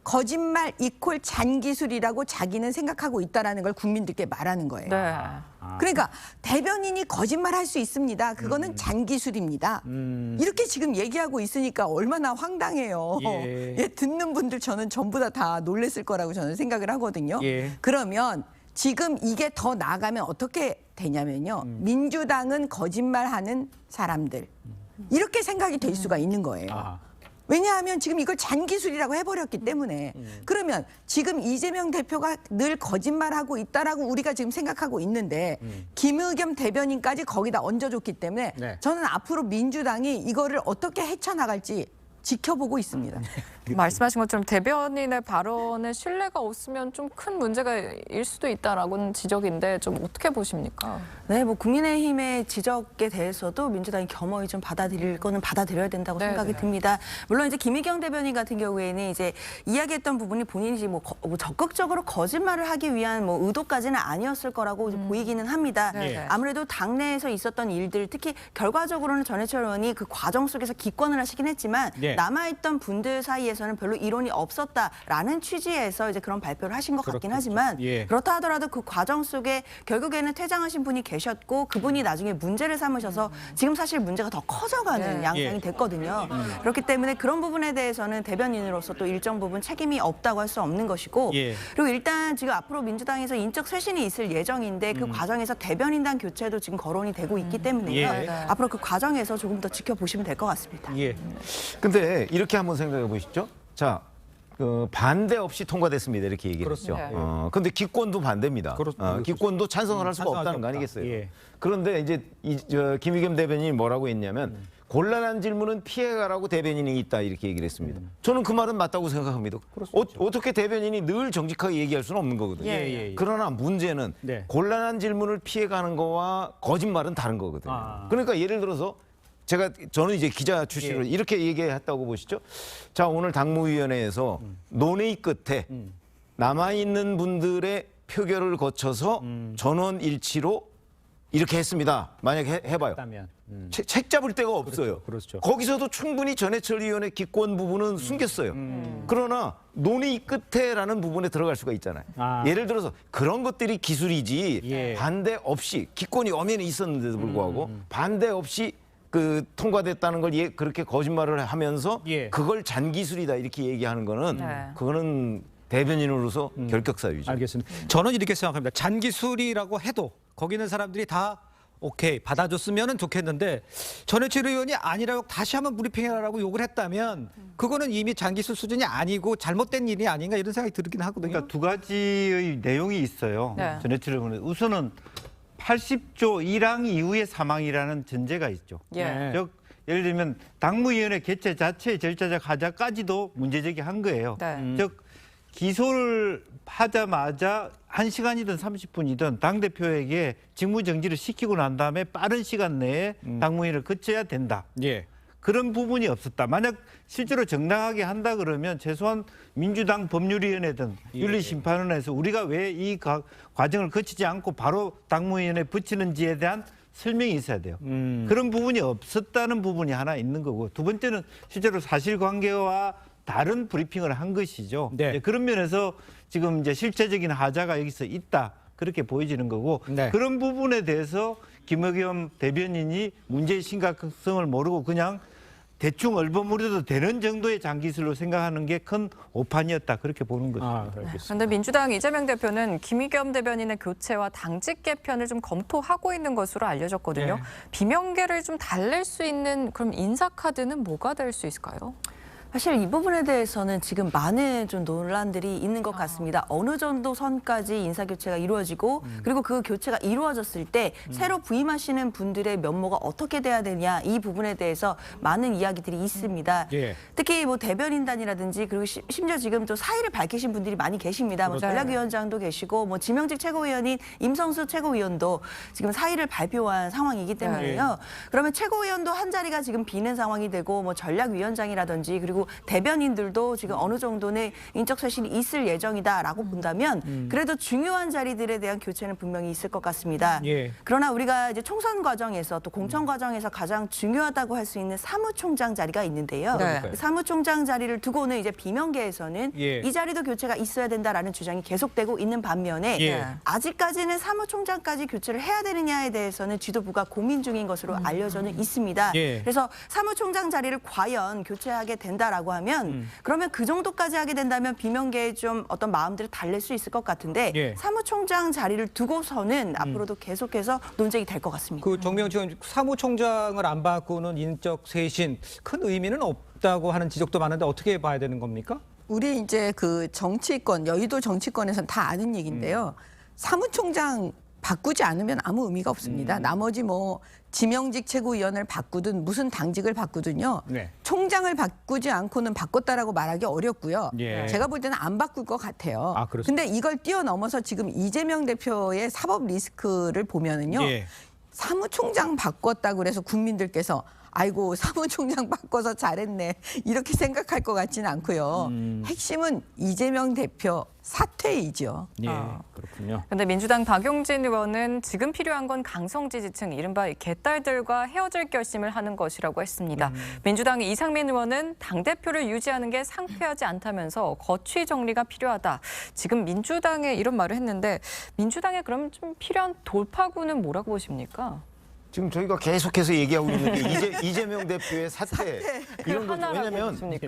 거짓말 이퀄 잔기술이라고 자기는 생각하고 있다라는 걸 국민들께 말하는 거예요. 네. 그러니까 대변인이 거짓말할 수 있습니다. 그거는 잔기술입니다. 이렇게 지금 얘기하고 있으니까 얼마나 황당해요. 듣는 분들 저는 전부 다 놀랬을 거라고 저는 생각을 하거든요. 그러면 지금 이게 더 나아가면 어떻게 되냐면요. 민주당은 거짓말하는 사람들. 이렇게 생각이 될 수가 있는 거예요. 왜냐하면 지금 이걸 잔기술이라고 해버렸기 때문에. 그러면 지금 이재명 대표가 늘 거짓말하고 있다라고 우리가 지금 생각하고 있는데 김의겸 대변인까지 거기다 얹어줬기 때문에 저는 앞으로 민주당이 이거를 어떻게 헤쳐나갈지 지켜보고 있습니다. 말씀하신 것처럼 대변인의 발언에 신뢰가 없으면 좀 큰 문제가 일 수도 있다라고는 지적인데 좀 어떻게 보십니까? 네, 뭐 국민의힘의 지적에 대해서도 민주당이 겸허히 좀 받아들일 거는 받아들여야 된다고 생각이 듭니다. 물론 이제 김의겸 대변인 같은 경우에는 이제 이야기했던 부분이 본인이 뭐 적극적으로 거짓말을 하기 위한 뭐 의도까지는 아니었을 거라고 보이기는 합니다. 아무래도 당내에서 있었던 일들, 특히 결과적으로는 전해철 의원이 그 과정 속에서 기권을 하시긴 했지만 남아있던 분들 사이에서는 별로 이론이 없었다라는 취지에서 이제 그런 발표를 하신 것 같긴 하지만 그렇다 하더라도 그 과정 속에 결국에는 퇴장하신 분이 계셨고 그분이 나중에 문제를 삼으셔서 지금 사실 문제가 더 커져가는 양상이 됐거든요. 그렇기 때문에 그런 부분에 대해서는 대변인으로서 또 일정 부분 책임이 없다고 할 수 없는 것이고 그리고 일단 지금 앞으로 민주당에서 인적 쇄신이 있을 예정인데 그 과정에서 대변인단 교체도 지금 거론이 되고 있기 때문에요. 앞으로 그 과정에서 조금 더 지켜보시면 될 것 같습니다. 근데 이렇게 한번 생각해 보시죠. 자, 반대 없이 통과됐습니다. 이렇게 얘기를 했죠. 근데 기권도 반대입니다. 기권도 찬성을 할 수가 없다는 거 아니겠어요? 그런데 이제 김의겸 대변인이 뭐라고 했냐면 곤란한 질문은 피해가라고 대변인이 있다 이렇게 얘기를 했습니다. 저는 그 말은 맞다고 생각합니다. 어떻게 대변인이 늘 정직하게 얘기할 수는 없는 거거든요. 그러나 문제는 곤란한 질문을 피해가는 거와 거짓말은 다른 거거든요. 그러니까 예를 들어서 저는 이제 기자 출신으로 이렇게 얘기했다고 보시죠. 자, 오늘 당무위원회에서 논의 끝에 남아있는 분들의 표결을 거쳐서 전원 일치로 이렇게 했습니다. 만약에 해봐요. 책 잡을 데가 없어요. 거기서도 충분히 전해철 의원의 기권 부분은 숨겼어요. 그러나 논의 끝에라는 부분에 들어갈 수가 있잖아요. 예를 들어서 그런 것들이 기술이지 반대 없이 기권이 엄연히 있었는데도 불구하고 반대 없이 통과됐다는 걸 그렇게 거짓말을 하면서 그걸 잔기술이다 이렇게 얘기하는 거는 그거는 대변인으로서 결격사유죠. 알겠습니다. 저는 이렇게 생각합니다. 잔기술이라고 해도 거기 있는 사람들이 다 오케이 받아줬으면 좋겠는데 전해철 의원이 아니라고 다시 한번 브리핑해라라고 욕을 했다면 그거는 이미 잔기술 수준이 아니고 잘못된 일이 아닌가 이런 생각이 들긴 하거든요. 그러니까 두 가지의 내용이 있어요. 전해철 의원은 우선은 80조 1항 이후의 사망이라는 전제가 있죠. 즉 예를 들면 당무위원회 개최 자체의 절차적 하자까지도 문제제기한 거예요. 즉 기소를 하자마자 1시간이든 30분이든 당대표에게 직무정지를 시키고 난 다음에 빠른 시간 내에 당무위를 거쳐야 된다. 그런 부분이 없었다. 만약 실제로 정당하게 한다 그러면 최소한 민주당 법률위원회든 윤리심판원에서 우리가 왜 이 과정을 거치지 않고 바로 당무위원회에 붙이는지에 대한 설명이 있어야 돼요. 그런 부분이 없었다는 부분이 하나 있는 거고 두 번째는 실제로 사실관계와 다른 브리핑을 한 것이죠. 그런 면에서 지금 이제 실체적인 하자가 여기서 있다. 그렇게 보여지는 거고 그런 부분에 대해서 김의겸 대변인이 문제의 심각성을 모르고 그냥 대충 얼버무려도 되는 정도의 장기술로 생각하는 게 큰 오판이었다 그렇게 보는 거죠. 그런데 민주당 이재명 대표는 김의겸 대변인의 교체와 당직 개편을 좀 검토하고 있는 것으로 알려졌거든요. 비명계를 좀 달랠 수 있는 그럼 인사 카드는 뭐가 될 수 있을까요? 사실 이 부분에 대해서는 지금 많은 좀 논란들이 있는 것 같습니다. 어느 정도 선까지 인사 교체가 이루어지고 그리고 그 교체가 이루어졌을 때 새로 부임하시는 분들의 면모가 어떻게 돼야 되냐 이 부분에 대해서 많은 이야기들이 있습니다. 특히 뭐 대변인단이라든지 그리고 심지어 지금 또 사의를 밝히신 분들이 많이 계십니다. 뭐 전략위원장도 계시고 뭐 지명직 최고위원인 임성수 최고위원도 지금 사의를 발표한 상황이기 때문에요. 그러면 최고위원도 한 자리가 지금 비는 상황이 되고 뭐 전략위원장이라든지 그리고 대변인들도 지금 어느 정도는 인적 쇄신이 있을 예정이다라고 본다면 그래도 중요한 자리들에 대한 교체는 분명히 있을 것 같습니다. 그러나 우리가 이제 총선 과정에서 또 공천 과정에서 가장 중요하다고 할 수 있는 사무총장 자리가 있는데요. 그 사무총장 자리를 두고는 이제 비명계에서는 이 자리도 교체가 있어야 된다라는 주장이 계속되고 있는 반면에 아직까지는 사무총장까지 교체를 해야 되느냐에 대해서는 지도부가 고민 중인 것으로 알려져는 있습니다. 그래서 사무총장 자리를 과연 교체하게 된다라고 하면 그러면 그 정도까지 하게 된다면 비명계에 좀 어떤 마음들을 달랠 수 있을 것 같은데 사무총장 자리를 두고서는 앞으로도 계속해서 논쟁이 될 것 같습니다. 그 정명주 의원 사무총장을 안 바꾸는 인적 쇄신 큰 의미는 없다고 하는 지적도 많은데 어떻게 봐야 되는 겁니까? 우리 이제 그 정치권, 여의도 정치권에서는 다 아는 얘기인데요. 사무총장 바꾸지 않으면 아무 의미가 없습니다. 나머지 뭐 지명직 최고위원을 바꾸든 무슨 당직을 바꾸든요. 총장을 바꾸지 않고는 바꿨다라고 말하기 어렵고요. 제가 볼 때는 안 바꿀 것 같아요. 근데 이걸 뛰어넘어서 지금 이재명 대표의 사법 리스크를 보면은요. 사무총장 바꿨다고 그래서 국민들께서 아이고 사무총장 바꿔서 잘했네 이렇게 생각할 것 같지는 않고요. 핵심은 이재명 대표 사퇴이죠. 그렇군요. 그런데 민주당 박용진 의원은 지금 필요한 건 강성 지지층, 이른바 개딸들과 헤어질 결심을 하는 것이라고 했습니다. 민주당의 이상민 의원은 당대표를 유지하는 게 상쾌하지 않다면서 거취 정리가 필요하다. 지금 민주당에 이런 말을 했는데 민주당에 그럼 좀 필요한 돌파구는 뭐라고 보십니까? 지금 저희가 계속해서 얘기하고 있는 게 이재명 대표의 사퇴 이런 거죠.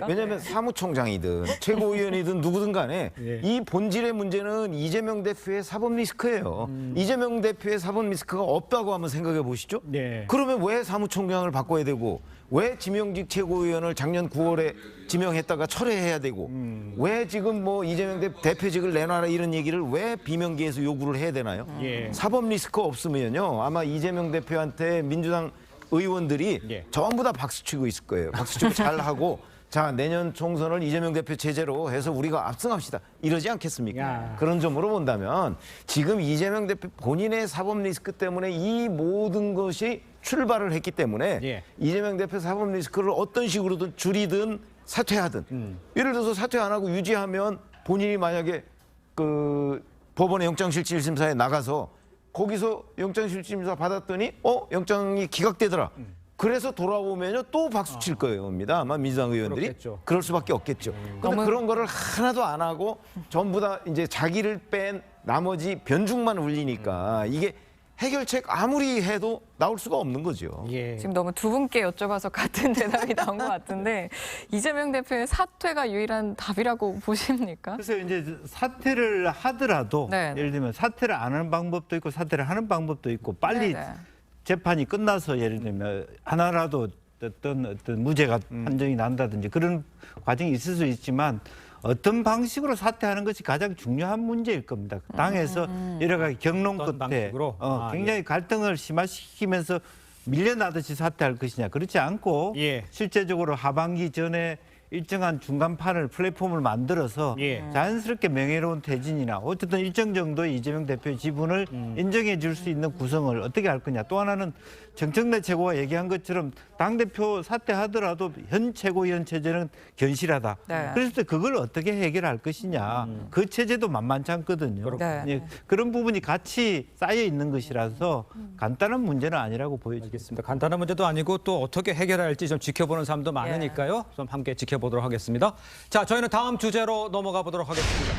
왜냐하면 사무총장이든 최고위원이든 누구든 간에 이 본질의 문제는 이재명 대표의 사법 리스크예요. 이재명 대표의 사법 리스크가 없다고 한번 생각해 보시죠. 그러면 왜 사무총장을 바꿔야 되고 왜 지명직 최고위원을 작년 9월에 지명했다가 철회해야 되고 왜 지금 뭐 이재명 대표직을 내놔라 이런 얘기를 왜 비명계에서 요구를 해야 되나요? 사법 리스크 없으면요 아마 이재명 대표한테 민주당 의원들이 전부 다 박수치고 있을 거예요. 박수치고 잘하고 자 내년 총선을 이재명 대표 체제로 해서 우리가 압승합시다 이러지 않겠습니까? 그런 점으로 본다면 지금 이재명 대표 본인의 사법 리스크 때문에 이 모든 것이 출발을 했기 때문에 이재명 대표 사법 리스크를 어떤 식으로든 줄이든 사퇴하든 예를 들어서 사퇴 안 하고 유지하면 본인이 만약에 그 법원의 영장실질심사에 나가서 거기서 영장실질심사 받았더니 영장이 기각되더라. 그래서 돌아오면요 또 박수 칠 거예요입니다. 아마 민주당 의원들이 그렇겠죠. 그럴 수밖에 없겠죠. 그런데 그런 거를 하나도 안 하고 전부 다 이제 자기를 뺀 나머지 변죽만 울리니까 이게 해결책 아무리 해도 나올 수가 없는 거죠. 지금 너무 두 분께 여쭤봐서 같은 대답이 나온 것 같은데 이재명 대표의 사퇴가 유일한 답이라고 보십니까? 그래서 이제 사퇴를 하더라도 예를 들면 사퇴를 안 하는 방법도 있고 사퇴를 하는 방법도 있고 빨리 재판이 끝나서 예를 들면 하나라도 어떤 무죄가 판정이 난다든지 그런 과정이 있을 수 있지만 어떤 방식으로 사퇴하는 것이 가장 중요한 문제일 겁니다. 당에서 여러 가지 경론 끝에 굉장히 갈등을 심화시키면서 밀려나듯이 사퇴할 것이냐 그렇지 않고 실제적으로 하반기 전에 일정한 중간판을 플랫폼을 만들어서 자연스럽게 명예로운 퇴진이나 어쨌든 일정 정도의 이재명 대표의 지분을 인정해 줄 수 있는 구성을 어떻게 할 거냐. 또 하나는 정청래 최고가 얘기한 것처럼 당대표 사퇴하더라도 현 최고위원 체제는 견실하다. 그랬을 때 그걸 어떻게 해결할 것이냐. 그 체제도 만만치 않거든요. 그런 부분이 같이 쌓여 있는 것이라서 간단한 문제는 아니라고 보여지겠습니다. 간단한 문제도 아니고 또 어떻게 해결할지 좀 지켜보는 사람도 많으니까요. 좀 함께 지켜보도록 하겠습니다. 자, 저희는 다음 주제로 넘어가 보도록 하겠습니다.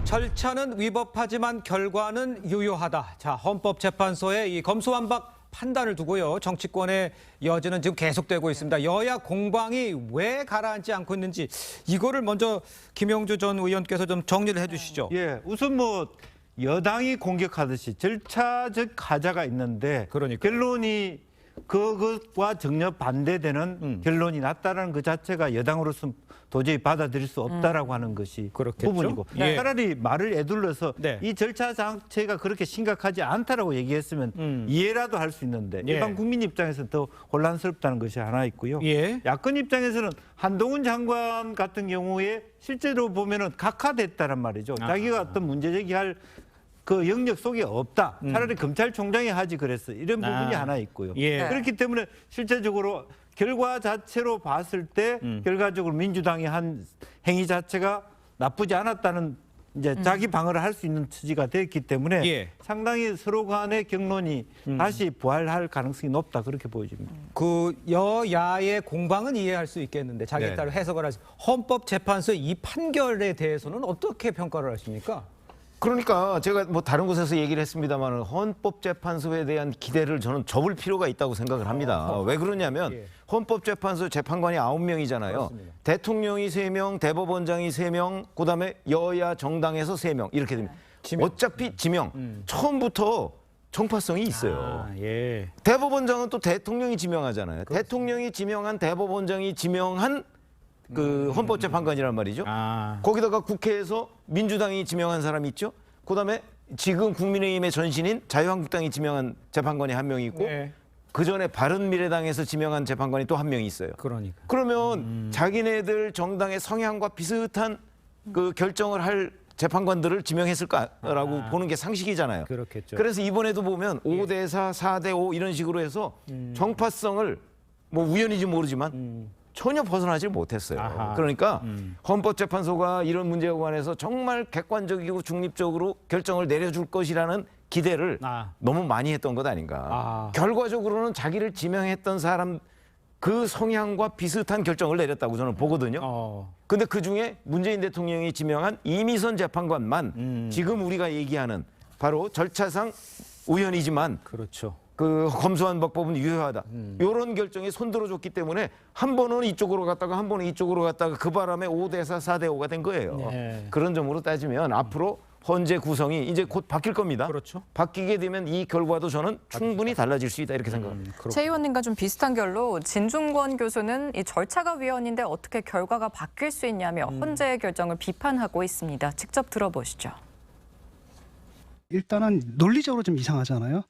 절차는 위법하지만 결과는 유효하다. 자, 헌법재판소의 이 검수완박 판단을 두고요. 정치권의 여지는 지금 계속되고 있습니다. 여야 공방이 왜 가라앉지 않고 있는지 이거를 먼저 김영주 전 의원께서 좀 정리를 해주시죠. 예, 우선 뭐 여당이 공격하듯이 절차적 하자가 있는데 결론이 그것과 정려 반대되는 결론이 났다는 그 자체가 여당으로서 도저히 받아들일 수 없다라고 하는 것이 부분이고 차라리 말을 에둘러서 이 절차 자체가 그렇게 심각하지 않다라고 얘기했으면 이해라도 할 수 있는데 일반 국민 입장에서는 더 혼란스럽다는 것이 하나 있고요. 야권 입장에서는 한동훈 장관 같은 경우에 실제로 보면은 각하됐다란 말이죠. 자기가 어떤 문제 제기할 그 영역 속에 없다. 차라리 검찰총장이 하지 그랬어. 이런 부분이 하나 있고요. 그렇기 때문에 실제적으로 결과 자체로 봤을 때 결과적으로 민주당이 한 행위 자체가 나쁘지 않았다는 이제 자기 방어를 할 수 있는 처지가 됐기 때문에 상당히 서로 간의 격론이 다시 부활할 가능성이 높다 그렇게 보여집니다. 그 여야의 공방은 이해할 수 있겠는데 자기에 따라 해석을 하시. 헌법재판소의 이 판결에 대해서는 어떻게 평가를 하십니까? 그러니까 제가 뭐 다른 곳에서 얘기를 했습니다만 헌법재판소에 대한 기대를 저는 접을 필요가 있다고 생각을 합니다. 왜 그러냐면 헌법재판소 재판관이 9명이잖아요. 그렇습니다. 대통령이 3명, 대법원장이 3명, 그다음에 여야 정당에서 3명 이렇게 됩니다. 어차피 지명 처음부터 정파성이 있어요. 대법원장은 또 대통령이 지명하잖아요. 대통령이 지명한 대법원장이 지명한 그 헌법재판관이란 말이죠. 거기다가 국회에서 민주당이 지명한 사람이 있죠. 그다음에 지금 국민의힘의 전신인 자유한국당이 지명한 재판관이 1명 있고 그 전에 바른미래당에서 지명한 재판관이 또 1명이 있어요. 그러면 자기네들 정당의 성향과 비슷한 그 결정을 할 재판관들을 지명했을까라고 보는 게 상식이잖아요. 그렇겠죠. 그래서 이번에도 보면 5대4, 4대5 이런 식으로 해서 정파성을 뭐 우연인지 모르지만 전혀 벗어나질 못했어요. 그러니까 헌법재판소가 이런 문제에 관해서 정말 객관적이고 중립적으로 결정을 내려줄 것이라는 기대를 너무 많이 했던 것 아닌가. 결과적으로는 자기를 지명했던 사람 그 성향과 비슷한 결정을 내렸다고 저는 보거든요. 근데 그중에 문재인 대통령이 지명한 이미선 재판관만 지금 우리가 얘기하는 바로 절차상 우연이지만 그 검수완 법법은 유효하다. 이런 결정이 손들어줬기 때문에 한 번은 이쪽으로 갔다가 한 번은 이쪽으로 갔다가 그 바람에 5대4, 4대5가 된 거예요. 그런 점으로 따지면 앞으로 헌재 구성이 이제 곧 바뀔 겁니다. 바뀌게 되면 이 결과도 저는 충분히 달라질 수 있다 이렇게 생각합니다. 최 의원님과 좀 비슷한 결로 진중권 교수는 이 절차가 위헌인데 어떻게 결과가 바뀔 수 있냐며 헌재의 결정을 비판하고 있습니다. 직접 들어보시죠. 일단은 논리적으로 좀 이상하잖아요.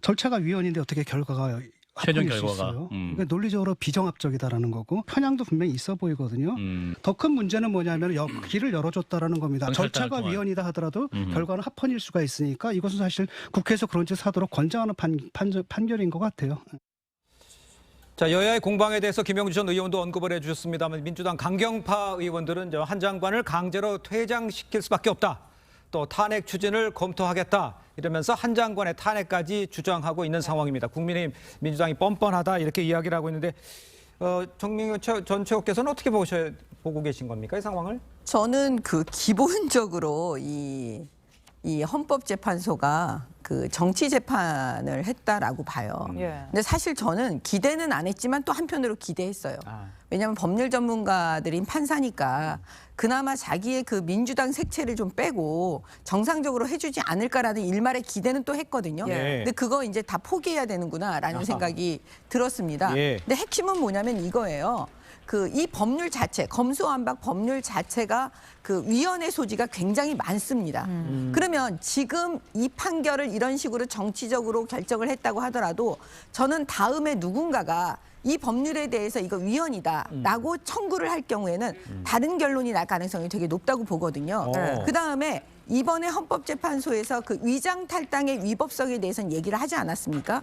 절차가 위헌인데 어떻게 결과가 최종 합헌일 수 결과가. 있어요. 그러니까 논리적으로 비정합적이다라는 거고 편향도 분명히 있어 보이거든요. 더 큰 문제는 뭐냐면 길을 열어줬다라는 겁니다. 절차가 위헌이다 하더라도 결과는 합헌일 수가 있으니까 이것은 사실 국회에서 그런 짓을 하도록 권장하는 판결인 것 같아요. 자, 여야의 공방에 대해서 김영주 전 의원도 언급을 해주셨습니다만 민주당 강경파 의원들은 한 장관을 강제로 퇴장시킬 수밖에 없다. 또 탄핵 추진을 검토하겠다 이러면서 한 장관의 탄핵까지 주장하고 있는 상황입니다. 국민의힘 민주당이 뻔뻔하다 이렇게 이야기를 하고 있는데 정민경 전 최고께서는 어떻게 보고 계신 겁니까 이 상황을? 저는 그 기본적으로 이 헌법재판소가 그 정치 재판을 했다라고 봐요. 근데 사실 저는 기대는 안 했지만 또 한편으로 기대했어요. 왜냐하면 법률 전문가들인 판사니까 그나마 자기의 그 민주당 색채를 좀 빼고 정상적으로 해주지 않을까라는 일말의 기대는 또 했거든요. 근데 그거 이제 다 포기해야 되는구나라는 생각이 들었습니다. 근데 핵심은 뭐냐면 이거예요. 이 법률 자체, 검수완박 법률 자체가 그 위헌의 소지가 굉장히 많습니다. 그러면 지금 이 판결을 이런 식으로 정치적으로 결정을 했다고 하더라도 저는 다음에 누군가가 이 법률에 대해서 이거 위헌이다라고 청구를 할 경우에는 다른 결론이 날 가능성이 되게 높다고 보거든요. 그다음에 이번에 헌법재판소에서 그 위장 탈당의 위법성에 대해서는 얘기를 하지 않았습니까?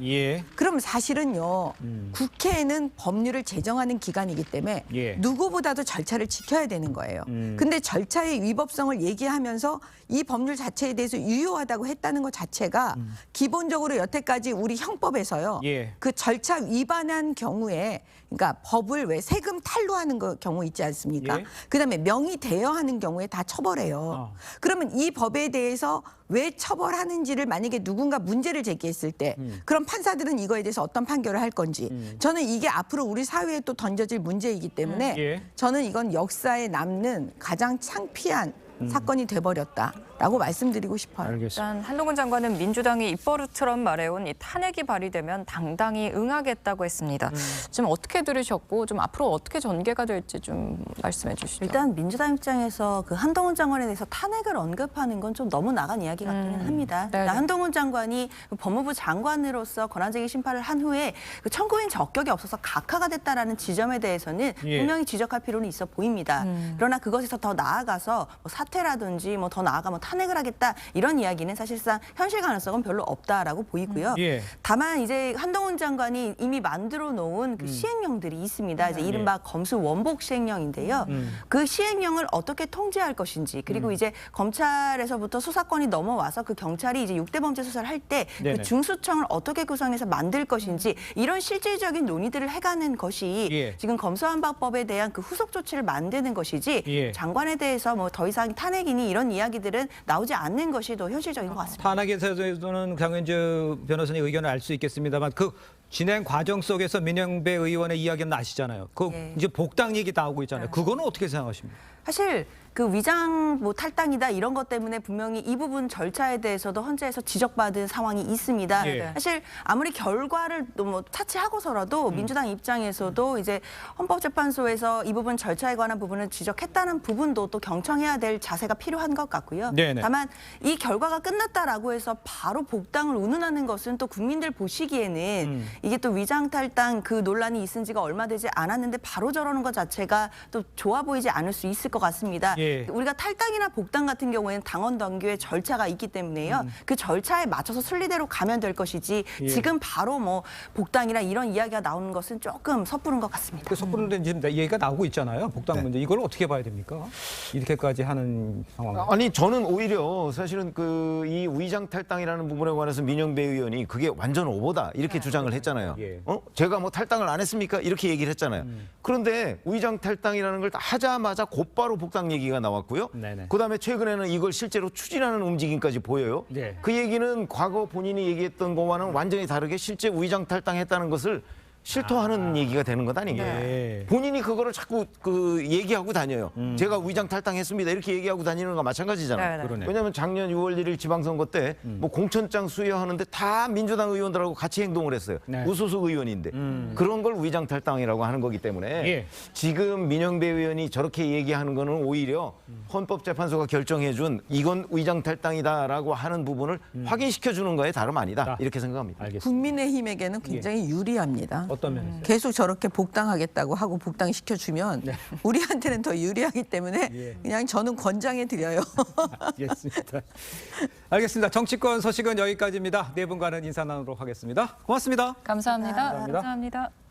그럼 사실은요. 국회에는 법률을 제정하는 기관이기 때문에 누구보다도 절차를 지켜야 되는 거예요. 근데 절차의 위법성을 얘기하면서 이 법률 자체에 대해서 유효하다고 했다는 것 자체가 기본적으로 여태까지 우리 형법에서요. 그 절차 위반한 경우에 그러니까 법을 왜 세금 탈루하는 경우 있지 않습니까? 그다음에 명의 대여하는 경우에 다 처벌해요. 그러면 이 법에 대해서 왜 처벌하는지를 만약에 누군가 문제를 제기했을 때 그럼 판사들은 이거에 대해서 어떤 판결을 할 건지 저는 이게 앞으로 우리 사회에 또 던져질 문제이기 때문에 저는 이건 역사에 남는 가장 창피한 사건이 돼버렸다라고 말씀드리고 싶어요. 일단 한동훈 장관은 민주당이 입버릇처럼 말해온 이 탄핵이 발의되면 당당히 응하겠다고 했습니다. 좀 어떻게 들으셨고 좀 앞으로 어떻게 전개가 될지 좀 말씀해 주시죠. 일단 민주당 입장에서 그 한동훈 장관에 대해서 탄핵을 언급하는 건 좀 너무 나간 이야기 같기는 합니다. 한동훈 장관이 법무부 장관으로서 권한쟁의 심판을 한 후에 그 청구인 적격이 없어서 각하가 됐다라는 지점에 대해서는 분명히 지적할 필요는 있어 보입니다. 그러나 그것에서 더 나아가서 뭐 사퇴라든지 뭐 더 나아가 뭐 탄핵을 하겠다 이런 이야기는 사실상 현실 가능성은 별로 없다라고 보이고요. 다만 이제 한동훈 장관이 이미 만들어 놓은 그 시행령들이 있습니다. 이제 이른바 검수 원복 시행령인데요. 그 시행령을 어떻게 통제할 것인지 그리고 이제 검찰에서부터 수사권이 넘어와서 그 경찰이 이제 6대 범죄 수사를 할 때 그 중수청을 어떻게 구성해서 만들 것인지 이런 실질적인 논의들을 해가는 것이 지금 검수완박법에 대한 그 후속 조치를 만드는 것이지 장관에 대해서 뭐 더 이상 탄핵이니 이런 이야기들은 나오지 않는 것이 더 현실적인 것 같습니다. 탄핵에 대해서는 장현주 변호사님 의견을 알 수 있겠습니다만 그 진행 과정 속에서 민영배 의원의 이야기는 아시잖아요. 그 이제 복당 얘기 나오고 있잖아요. 그거는 어떻게 생각하십니까? 사실 그 위장 뭐 탈당이다 이런 것 때문에 분명히 이 부분 절차에 대해서도 헌재에서 지적받은 상황이 있습니다. 사실 아무리 결과를 또 뭐 차치하고서라도 민주당 입장에서도 이제 헌법재판소에서 이 부분 절차에 관한 부분을 지적했다는 부분도 또 경청해야 될 자세가 필요한 것 같고요. 다만 이 결과가 끝났다라고 해서 바로 복당을 운운하는 것은 또 국민들 보시기에는 이게 또 위장 탈당 그 논란이 있은 지가 얼마 되지 않았는데 바로 저러는 것 자체가 또 좋아 보이지 않을 수 있을 것 같습니다. 우리가 탈당이나 복당 같은 경우에는 당원 당규의 절차가 있기 때문에요. 그 절차에 맞춰서 순리대로 가면 될 것이지 지금 바로 뭐 복당이나 이런 이야기가 나오는 것은 조금 섣부른 것 같습니다. 섣부른데 지금 얘기가 나오고 있잖아요. 복당 문제. 이걸 어떻게 봐야 됩니까? 이렇게까지 하는 상황. 아니 저는 오히려 사실은 그 이 위장 탈당이라는 부분에 관해서 민영배 의원이 그게 완전 오보다 이렇게 주장을 했잖아요. 제가 뭐 탈당을 안 했습니까? 이렇게 얘기를 했잖아요. 그런데 위장 탈당이라는 걸 하자마자 곧바로 복당 얘기가 나왔고요. 그다음에 최근에는 이걸 실제로 추진하는 움직임까지 보여요. 그 얘기는 과거 본인이 얘기했던 거와는 완전히 다르게 실제 위장 탈당했다는 것을 실토하는 얘기가 되는 것 아니에요. 본인이 그거를 자꾸 그 얘기하고 다녀요. 제가 위장 탈당했습니다. 이렇게 얘기하고 다니는 거와 마찬가지잖아요. 왜냐하면 작년 6월 1일 지방선거 때 뭐 공천장 수여하는데 다 민주당 의원들하고 같이 행동을 했어요. 무소속 의원인데. 그런 걸 위장 탈당이라고 하는 거기 때문에 지금 민영배 의원이 저렇게 얘기하는 거는 오히려 헌법재판소가 결정해준 이건 위장 탈당이다라고 하는 부분을 확인시켜주는 거에 다름 아니다. 이렇게 생각합니다. 국민의힘에게는 굉장히 유리합니다. 어떤 면에서? 계속 저렇게 복당하겠다고 하고 복당시켜주면 우리한테는 더 유리하기 때문에 그냥 저는 권장해 드려요. 알겠습니다. 알겠습니다. 정치권 소식은 여기까지입니다. 네 분과는 인사 나누도록 하겠습니다. 고맙습니다. 감사합니다. 감사합니다.